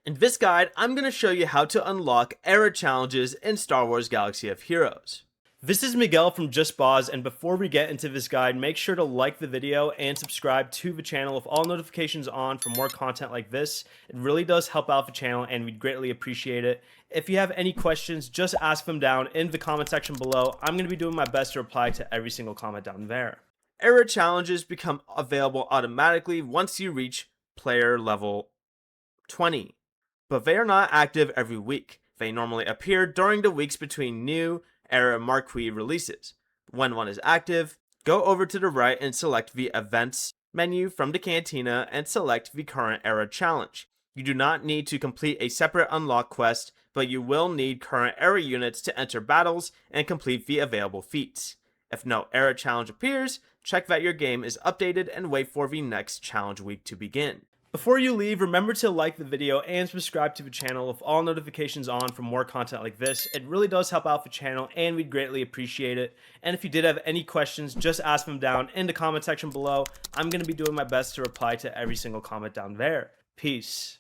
In this guide, I'm going to show you how to unlock Era Challenges in Star Wars Galaxy of Heroes. This is Miguel from Just Pause, and before we get into this guide, make sure to like the video and subscribe to the channel with all notifications on for more content like this. It really does help out the channel and we'd greatly appreciate it. If you have any questions, just ask them down in the comment section below. I'm going to be doing my best to reply to every single comment down there. Era Challenges become available automatically once you reach player level 20. But they are not active every week. They normally appear during the weeks between new Era Marquee releases. When one is active, go over to the right and select the Events menu from the Cantina and select the current Era Challenge. You do not need to complete a separate unlock quest, but you will need current Era units to enter battles and complete the available feats. If no Era Challenge appears, check that your game is updated and wait for the next challenge week to begin. Before you leave, remember to like the video and subscribe to the channel with all notifications on for more content like this. It really does help out the channel and we'd greatly appreciate it. And if you did have any questions, just ask them down in the comment section below. I'm going to be doing my best to reply to every single comment down there. Peace.